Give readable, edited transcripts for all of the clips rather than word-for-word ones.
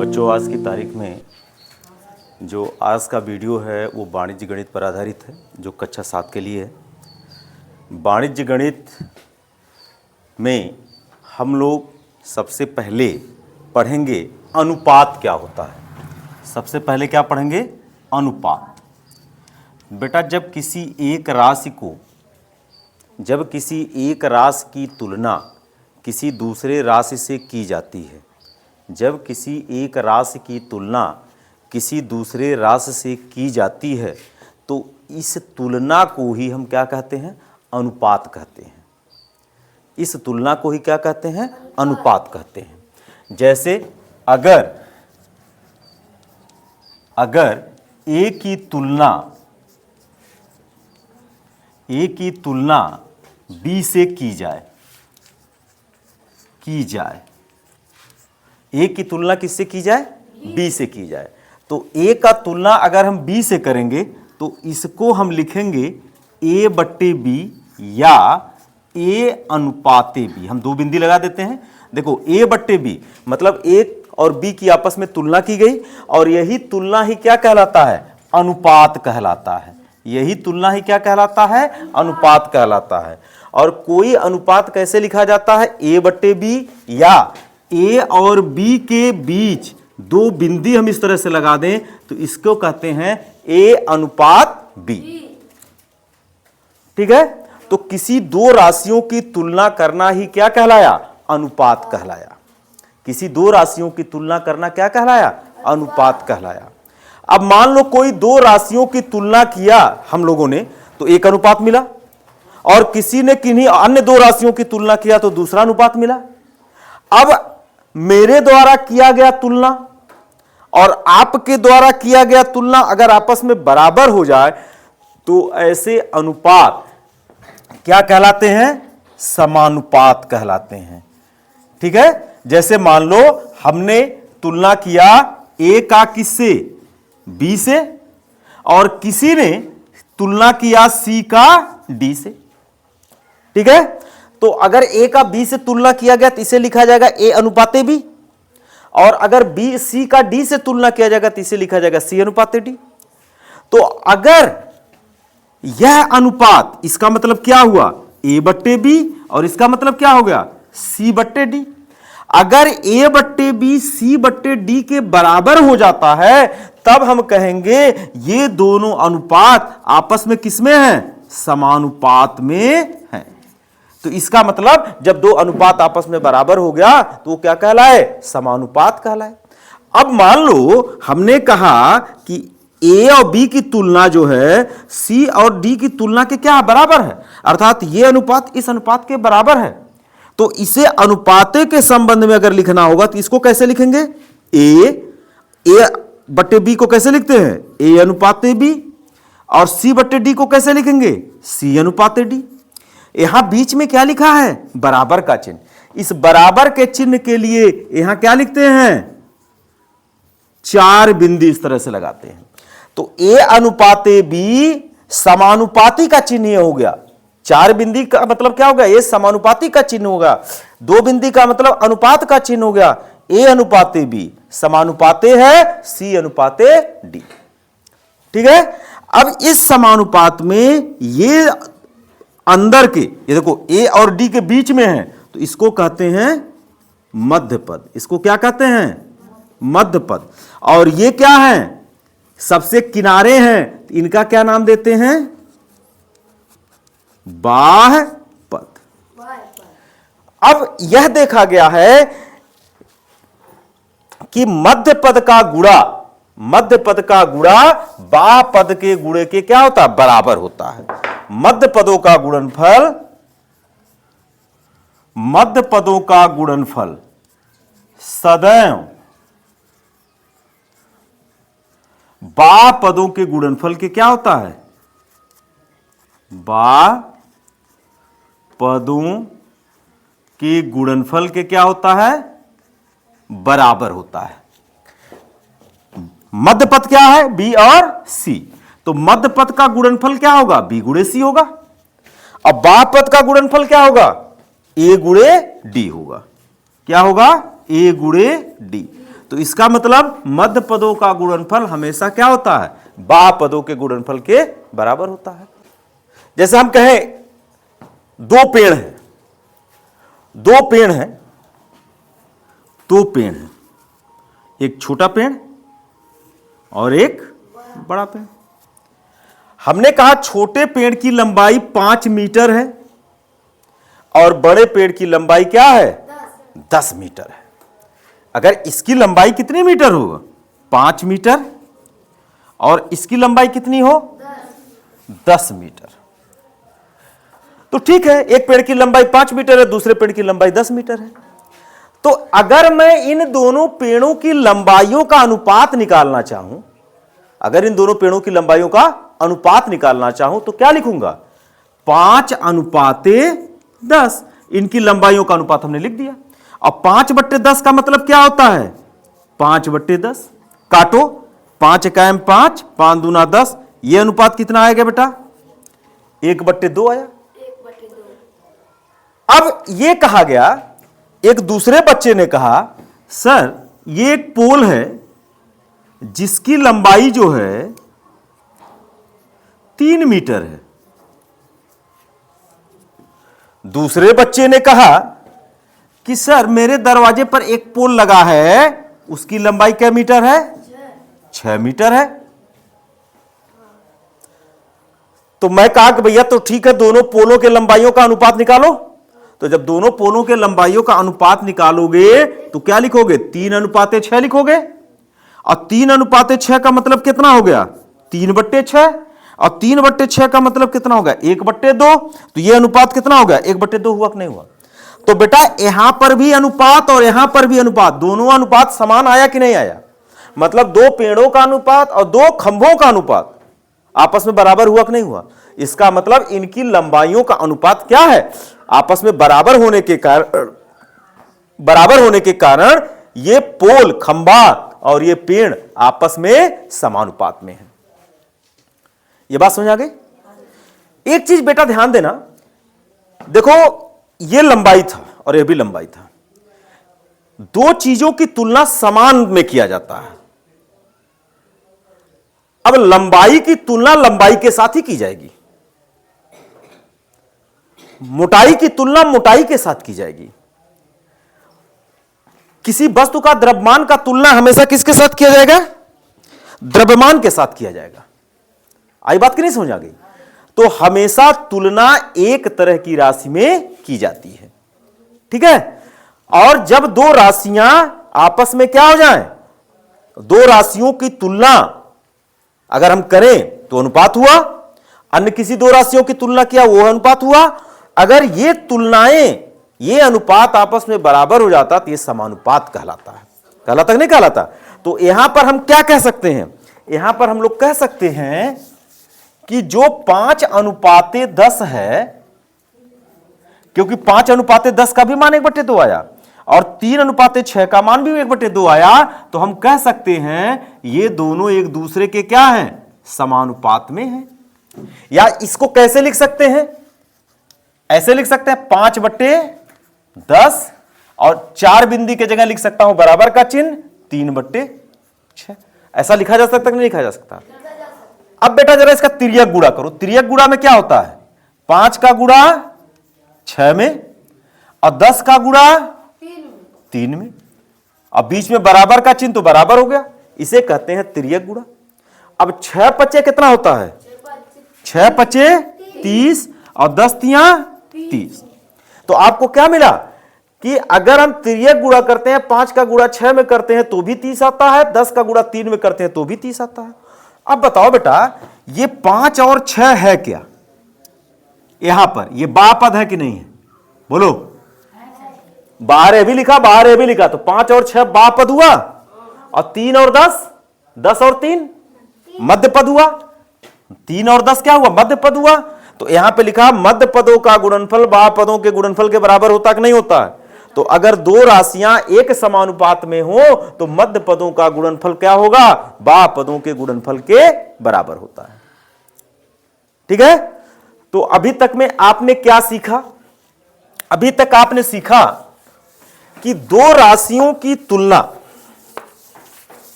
बच्चों, आज की तारीख में जो आज का वीडियो है वो वाणिज्य गणित पर आधारित है, जो कक्षा 7 के लिए है। वाणिज्य गणित में हम लोग सबसे पहले पढ़ेंगे अनुपात क्या होता है। सबसे पहले क्या पढ़ेंगे? अनुपात। बेटा, जब किसी एक राशि की तुलना किसी दूसरे राशि से की जाती है, जब किसी एक राशि की तुलना किसी दूसरे राशि से की जाती है तो इस तुलना को ही हम क्या कहते हैं? अनुपात कहते हैं। इस तुलना को ही क्या कहते हैं? अनुपात कहते हैं। जैसे अगर ए की तुलना बी से की जाए ए की तुलना किससे की जाए? बी से की जाए। तो ए का तुलना अगर हम बी से करेंगे तो इसको हम लिखेंगे ए बट्टे बी या ए अनुपाते बी। हम दो बिंदी लगा देते हैं। देखो, ए बट्टे बी मतलब ए और बी की आपस में तुलना की गई और यही तुलना ही क्या कहलाता है? अनुपात कहलाता है। यही तुलना ही क्या कहलाता है? अनुपात कहलाता है। और कोई अनुपात कैसे लिखा जाता है? ए बट्टे बी या ए और बी के बीच दो बिंदी हम इस तरह से लगा दें तो इसको कहते हैं ए अनुपात बी। ठीक है? तो किसी दो राशियों की तुलना करना ही क्या कहलाया? अनुपात कहलाया। किसी दो राशियों की तुलना करना क्या कहलाया? अनुपात कहलाया। अब मान लो कोई दो राशियों की तुलना किया हम लोगों ने तो एक अनुपात मिला, और किसी ने किन्हीं अन्य दो राशियों की तुलना किया तो दूसरा अनुपात मिला। अब मेरे द्वारा किया गया तुलना और आपके द्वारा किया गया तुलना अगर आपस में बराबर हो जाए तो ऐसे अनुपात क्या कहलाते हैं? समानुपात कहलाते हैं। ठीक है? जैसे मान लो हमने तुलना किया ए का किससे? बी से, और किसी ने तुलना किया सी का डी से। ठीक है? तो अगर ए का बी से तुलना किया गया तो इसे लिखा जाएगा ए अनुपाते बी, और अगर बी सी का डी से तुलना किया जाएगा तो इसे लिखा जाएगा सी अनुपाते डी। तो अगर यह अनुपात, इसका मतलब क्या हुआ? ए बट्टे बी, और इसका मतलब क्या हो गया? सी बट्टे डी। अगर ए बट्टे बी सी बट्टे डी के बराबर हो जाता है तब हम कहेंगे ये दोनों अनुपात आपस में किसमें हैं? समानुपात में हैं। तो इसका मतलब जब दो अनुपात आपस में बराबर हो गया तो वो क्या कहलाए? समानुपात कहलाए। अब मान लो हमने कहा कि ए और बी की तुलना जो है सी और डी की तुलना के क्या बराबर है, अर्थात ये अनुपात इस अनुपात के बराबर है। तो इसे अनुपाते के संबंध में अगर लिखना होगा तो इसको कैसे लिखेंगे? ए बट्टे बी को कैसे लिखते हैं? ए अनुपाते बी। और सी बट्टे डी को कैसे लिखेंगे? सी अनुपाते डी। यहां बीच में क्या लिखा है? बराबर का चिन्ह। इस बराबर के चिन्ह के लिए यहां क्या लिखते हैं? चार बिंदी इस तरह से लगाते हैं। तो ए अनुपाते बी समानुपाती का चिन्ह ये हो गया। चार बिंदी का मतलब क्या होगा? ए समानुपाती का चिन्ह होगा। दो बिंदी का मतलब अनुपात का चिन्ह हो गया। ए अनुपाते बी समानुपाते है सी अनुपाते डी। ठीक है? अब इस समानुपात में ये अंदर के, ये देखो ए और डी के बीच में है तो इसको कहते हैं मध्य पद। इसको क्या कहते हैं? मध्य पद। और ये क्या है? सबसे किनारे हैं तो इनका क्या नाम देते हैं? बाह्य पद। अब यह देखा गया है कि मध्य पद का गुणा बाह्य पद के गुणे के क्या होता है? बराबर होता है। मध्य पदों का गुणनफल सदैव बाह्य पदों के गुणनफल के क्या होता है? बाह्य पदों के गुणनफल के क्या होता है? बराबर होता है। मध्य पद क्या है? बी और सी। तो मध्य पद का गुणनफल क्या होगा? बी गुणे सी होगा। अब बाह्य पद का गुणनफल क्या होगा? ए गुणे डी होगा। क्या होगा? ए गुणे डी। तो इसका मतलब मध्य पदों का गुणनफल हमेशा क्या होता है, बाह्य पदों के गुणनफल के बराबर होता है। जैसे हम कहें दो पेड़ हैं, दो पेड़ हैं, दो पेड़ हैं, एक छोटा पेड़ और एक बड़ा पेड़। हमने कहा छोटे पेड़ की लंबाई 5 मीटर है और बड़े पेड़ की लंबाई क्या है, 10 मीटर है। अगर इसकी लंबाई कितनी मीटर होगा, 5 मीटर, और इसकी लंबाई कितनी हो, 10 मीटर, तो ठीक है, एक पेड़ की लंबाई 5 मीटर है, दूसरे पेड़ की लंबाई 10 मीटर है। तो अगर मैं इन दोनों पेड़ों की लंबाइयों का अनुपात निकालना चाहूं, अगर इन दोनों पेड़ों की लंबाइयों का अनुपात निकालना चाहूं तो क्या लिखूंगा, 5:10। इनकी लंबाइयों का अनुपात हमने लिख दिया। अब 5/10 का मतलब क्या होता है, 5/10। काटो, 5 इकाई 5, 5 दूना 10, यह अनुपात कितना आएगा बेटा, 1/2 आया। अब यह कहा गया, एक दूसरे बच्चे ने कहा सर ये एक पोल है जिसकी लंबाई जो है 3 मीटर है। दूसरे बच्चे ने कहा कि सर मेरे दरवाजे पर एक पोल लगा है, उसकी लंबाई क्या मीटर है, 6 मीटर है। तो मैं कहा कि भैया तो ठीक है, दोनों पोलों के लंबाइयों का अनुपात निकालो। तो जब दोनों पोलों के लंबाइयों का अनुपात निकालोगे तो क्या लिखोगे, 3:6 लिखोगे। और 3:6 का मतलब कितना हो गया, 3/6, और 3/6 का मतलब कितना होगा, 1/2। तो यह अनुपात कितना हो गया, 1/2 हुआ कि नहीं हुआ। तो बेटा यहां पर भी अनुपात और यहां पर भी अनुपात, दोनों अनुपात समान आया कि नहीं आया, मतलब दो पेड़ों का अनुपात और दो खंभों का अनुपात आपस में बराबर हुआ कि नहीं हुआ। इसका मतलब इनकी लंबाइयों का अनुपात क्या है, आपस में बराबर होने के कारण ये पोल, खंभा और ये पेड़ आपस में समानुपात में है। ये बात समझ आ गई। एक चीज बेटा ध्यान देना, देखो ये लंबाई था और ये भी लंबाई था, दो चीजों की तुलना समान में किया जाता है। अब लंबाई की तुलना लंबाई के साथ ही की जाएगी, मोटाई की तुलना मोटाई के साथ की जाएगी। किसी वस्तु का द्रव्यमान का तुलना हमेशा किसके साथ किया जाएगा, द्रव्यमान के साथ किया जाएगा। आई बात की नहीं समझ आ गई। तो हमेशा तुलना एक तरह की राशि में की जाती है, ठीक है। और जब दो राशियां आपस में क्या हो जाएं, दो राशियों की तुलना अगर हम करें तो अनुपात हुआ, अन्य किसी दो राशियों की तुलना किया वो अनुपात हुआ। अगर ये तुलनाएं, ये अनुपात आपस में बराबर हो जाता तो ये समानुपात कहलाता है। कहलाता कि नहीं कहलाता। तो यहां पर हम क्या कह सकते हैं, यहां पर हम लोग कह सकते हैं कि जो 5:10 है, क्योंकि 5:10 का भी मान 1/2 आया और 3:6 का मान भी 1/2 आया, तो हम कह सकते हैं ये दोनों एक दूसरे के क्या हैं, समानुपात में हैं। या इसको कैसे लिख सकते हैं, ऐसे लिख सकते हैं 5/10 और 4 बिंदी के जगह लिख सकता हूं बराबर का चिन्ह 3/6। ऐसा लिखा जा सकता है नहीं लिखा जा सकता। अब बेटा जरा इसका तिर्यक गुणा करो। तिर्यक गुणा में क्या होता है, 5 का गुणा 6 में और 10 का गुणा 3 में, अब बीच में बराबर का चिन्ह तो बराबर हो गया, इसे कहते हैं तिर्यक गुणा। अब 6×5 कितना होता है, 6×5 30 और 10×3 30। तो आपको क्या मिला कि अगर हम तिर्यक गुणा करते हैं, 5 का गुणा 6 में करते हैं तो भी 30 आता है, 10 का गुणा 3 में करते हैं तो भी 30 आता है। अब बताओ बेटा ये 5 और 6 है क्या, यहां पर ये बापद है कि नहीं है, बोलो। बाहर ए भी लिखा, बाहर ए भी लिखा, तो 5 और 6 बापद हुआ, और 3 और 10, 10 और 3 मध्य पद हुआ। 3 और 10 क्या हुआ, मध्य पद हुआ। तो यहां पे लिखा मध्य पदों का गुणनफल बाह्य पदों के गुणनफल के बराबर होता कि नहीं होता है। तो अगर दो राशियां एक समानुपात में हो तो मध्य पदों का गुणनफल क्या होगा, बाह्य पदों के गुणनफल के बराबर होता है, ठीक है। तो अभी तक में आपने क्या सीखा, अभी तक आपने सीखा कि दो राशियों की तुलना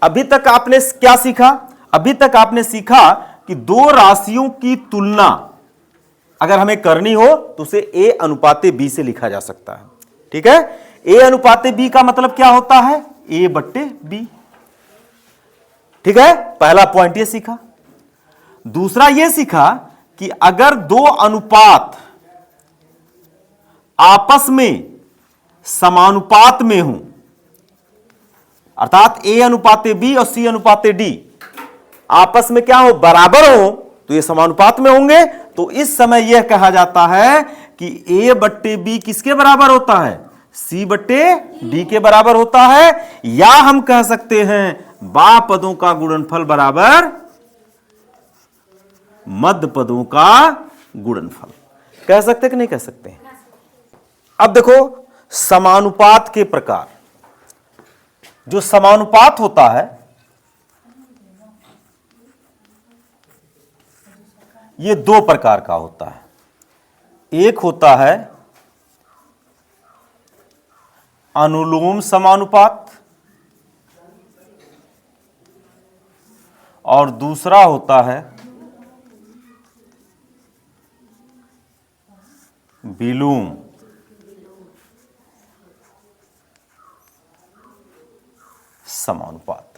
अभी तक आपने क्या सीखा? अभी तक आपने सीखा कि दो राशियों की तुलना अगर हमें करनी हो तो उसे ए अनुपाते बी से लिखा जा सकता है। ठीक है, ए अनुपाते बी का मतलब क्या होता है? ए बट्टे बी। ठीक है, पहला पॉइंट ये सीखा। दूसरा ये सीखा कि अगर दो अनुपात आपस में समानुपात में हो, अर्थात ए अनुपाते बी और सी अनुपाते डी आपस में क्या हो? बराबर हो, तो ये समानुपात में होंगे। तो इस समय यह कहा जाता है कि ए बट्टे बी किसके बराबर होता है? सी बट्टे डी के बराबर होता है। या हम कह सकते हैं बा पदों का गुणनफल बराबर मध्य पदों का गुणनफल। कह सकते कि नहीं कह सकते? अब देखो समानुपात के प्रकार। जो समानुपात होता है ये दो प्रकार का होता है। एक होता है अनुलोम समानुपात और दूसरा होता है विलोम समानुपात।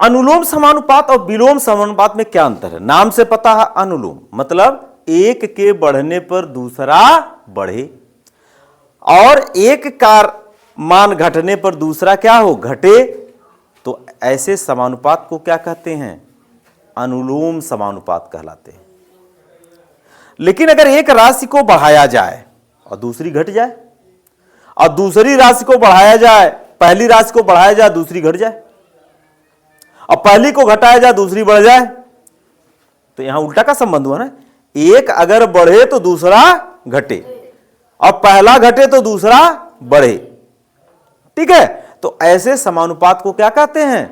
अनुलोम समानुपात और विलोम समानुपात में क्या अंतर है? नाम से पता है, अनुलोम मतलब एक के बढ़ने पर दूसरा बढ़े और एक का मान घटने पर दूसरा क्या हो? घटे। तो ऐसे समानुपात को क्या कहते हैं? अनुलोम समानुपात कहलाते हैं। लेकिन अगर एक राशि को बढ़ाया जाए और दूसरी घट जाए, और दूसरी राशि को बढ़ाया जाए, पहली राशि को बढ़ाया जाए दूसरी घट जाए, और पहली को घटाया जाए दूसरी बढ़ जाए, तो यहां उल्टा का संबंध हुआ ना। एक अगर बढ़े तो दूसरा घटे और पहला घटे तो दूसरा बढ़े। ठीक है, तो ऐसे समानुपात को क्या कहते हैं?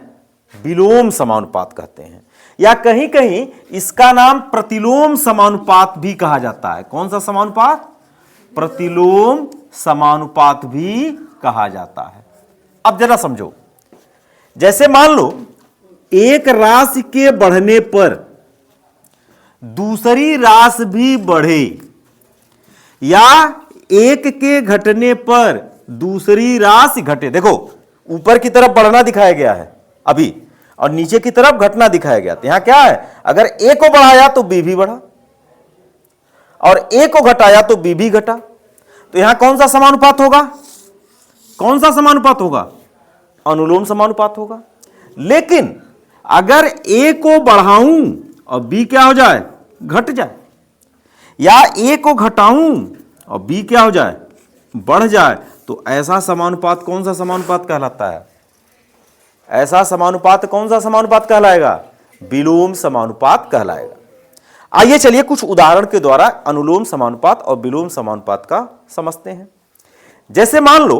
विलोम समानुपात कहते हैं। या कहीं कहीं इसका नाम प्रतिलोम समानुपात भी कहा जाता है। कौन सा समानुपात? प्रतिलोम समानुपात भी कहा जाता है। अब जरा समझो, जैसे मान लो एक राशि के बढ़ने पर दूसरी राशि भी बढ़े, या एक के घटने पर दूसरी राशि घटे। देखो ऊपर की तरफ बढ़ना दिखाया गया है अभी, और नीचे की तरफ घटना दिखाया गया। तो यहां क्या है? अगर ए को बढ़ाया तो बी भी बढ़ा, और ए को घटाया तो बी भी घटा। तो यहां कौन सा समानुपात होगा? कौन सा समानुपात होगा? अनुलोम समानुपात होगा। लेकिन अगर ए को बढ़ाऊं और बी क्या हो जाए? घट जाए, या ए को घटाऊं और बी क्या हो जाए? बढ़ जाए, तो ऐसा समानुपात कौन सा समानुपात कहलाता है? ऐसा समानुपात कौन सा समानुपात कहलाएगा? विलोम समानुपात कहलाएगा। आइए चलिए कुछ उदाहरण के द्वारा अनुलोम समानुपात और विलोम समानुपात का समझते हैं। जैसे मान लो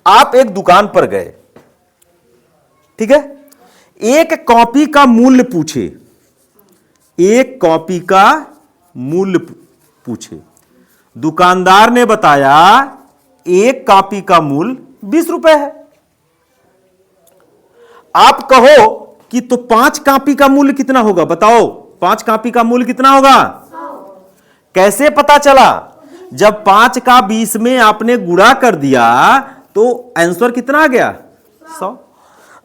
आप एक दुकान पर गए, ठीक है, एक कॉपी का मूल्य पूछे, एक कॉपी का मूल्य पूछे। दुकानदार ने बताया एक कॉपी का मूल्य 20 रुपए है। आप कहो कि तो 5 कॉपी का मूल्य कितना होगा? बताओ 5 कॉपी का मूल्य कितना होगा? 100। कैसे पता चला? जब 5 का 20 में आपने गुणा कर दिया तो आंसर कितना आ गया? 100।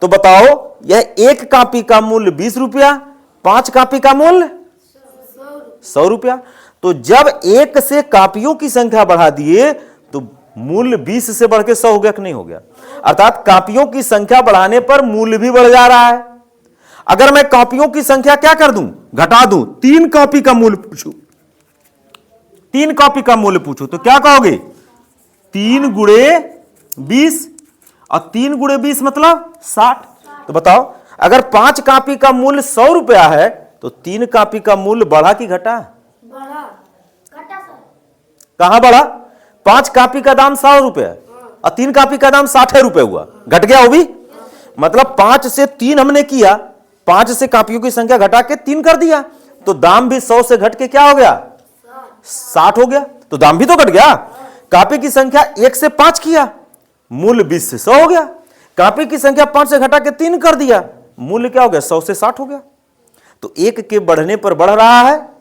तो बताओ यह एक कॉपी का मूल्य 20 रुपया, 5 कॉपी का मूल्य 100 रुपया। तो जब एक से कॉपियों की संख्या बढ़ा दिए तो मूल्य 20 से बढ़ के 100 हो गया कि नहीं हो गया? अर्थात कॉपियों की संख्या बढ़ाने पर मूल्य भी बढ़ जा रहा है। अगर मैं कॉपियों की संख्या क्या कर दूं? घटा दूं, 3 कॉपी का मूल्य पूछूं, 3 कॉपी का मूल्य पूछूं, तो क्या कहोगे? 3 गुणे 20, और 3 गुणे 20 मतलब 60। तो बताओ अगर 5 कॉपी का मूल्य 100 रुपया है तो 3 कॉपी का मूल्य बढ़ा कि घटा? बढ़ा। घटा सर। कहां बढ़ा? 5 कॉपी का दाम 100 रुपया और 3 कॉपी का दाम 60 रुपए हुआ, घट गया वो भी। मतलब 5 से 3 हमने किया, 5 से कॉपियों की संख्या घटा के 3 कर दिया, तो दाम भी 100 से घट के क्या हो गया? 60 हो गया। तो दाम भी तो घट गया। कॉपी की संख्या 1 से 5 किया, मूल्य 20 से 100 हो गया। कॉपी की संख्या 5 से घटा के 3 कर दिया, मूल्य क्या हो गया, 100 से 60 हो गया। तो 1 के बढ़ने पर बढ़ रहा है,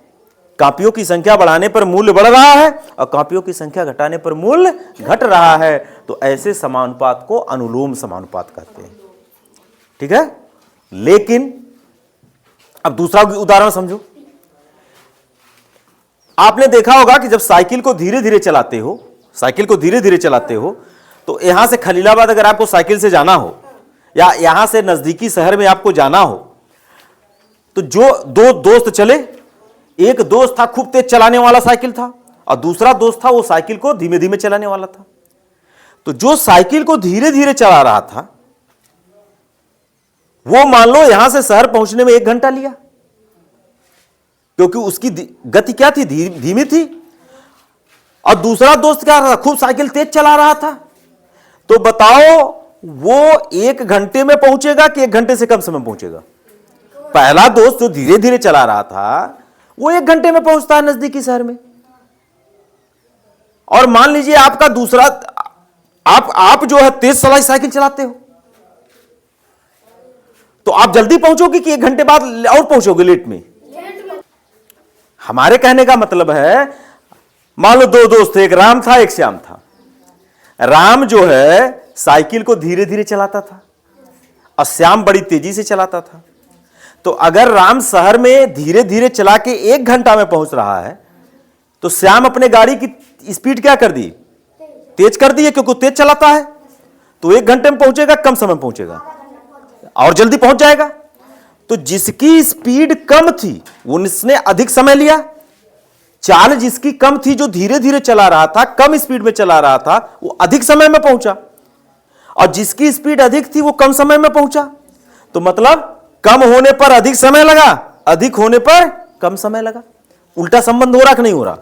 कॉपियों की संख्या बढ़ाने पर मूल्य बढ़ रहा है, और कॉपियों की संख्या घटाने पर मूल्य घट रहा है। तो ऐसे समानुपात को अनुलोम समानुपात कहते हैं। ठीक है। लेकिन अब दूसरा उदाहरण समझो। आपने देखा होगा कि जब साइकिल को धीरे धीरे चलाते हो, तो यहां से खलीलाबाद अगर आपको साइकिल से जाना हो, या यहां से नजदीकी शहर में आपको जाना हो, तो जो दो दोस्त चले, एक दोस्त था खूब तेज चलाने वाला साइकिल था, और दूसरा दोस्त था वो साइकिल को धीमे धीमे चलाने वाला था। तो जो साइकिल को धीरे धीरे चला रहा था, वो मान लो यहां से शहर पहुंचने में 1 घंटा लिया, क्योंकि उसकी गति क्या थी, धीमी थी। और दूसरा दोस्त क्या रहा, खूब साइकिल तेज चला रहा था। तो बताओ वो 1 घंटे में पहुंचेगा कि 1 घंटे से कम समय पहुंचेगा? पहला दोस्त जो धीरे धीरे चला रहा था वो 1 घंटे में पहुंचता है नजदीकी शहर में। और मान लीजिए आपका दूसरा, आप जो है तेज चलाई साइकिल चलाते हो, तो आप जल्दी पहुंचोगे कि 1 घंटे बाद और पहुंचोगे लेट में? हमारे कहने का मतलब है, मान लो 2 दोस्त थे, एक राम था एक श्याम था। राम जो है साइकिल को धीरे धीरे चलाता था और श्याम बड़ी तेजी से चलाता था। तो अगर राम शहर में धीरे धीरे चला के 1 घंटा में पहुंच रहा है, तो श्याम अपने गाड़ी की स्पीड क्या कर दी, तेज कर दी है, क्योंकि तेज चलाता है। तो 1 घंटे में पहुंचेगा, कम समय में पहुंचेगा, और जल्दी पहुंच जाएगा। तो जिसकी स्पीड कम थी उसने अधिक समय लिया। चाल जिसकी कम थी, जो धीरे धीरे चला रहा था, कम स्पीड में चला रहा था, वो अधिक समय में पहुंचा। और जिसकी स्पीड अधिक थी वो कम समय में पहुंचा। तो मतलब कम होने पर अधिक समय लगा, अधिक होने पर कम समय लगा। उल्टा संबंध हो रहा कि नहीं हो रहा?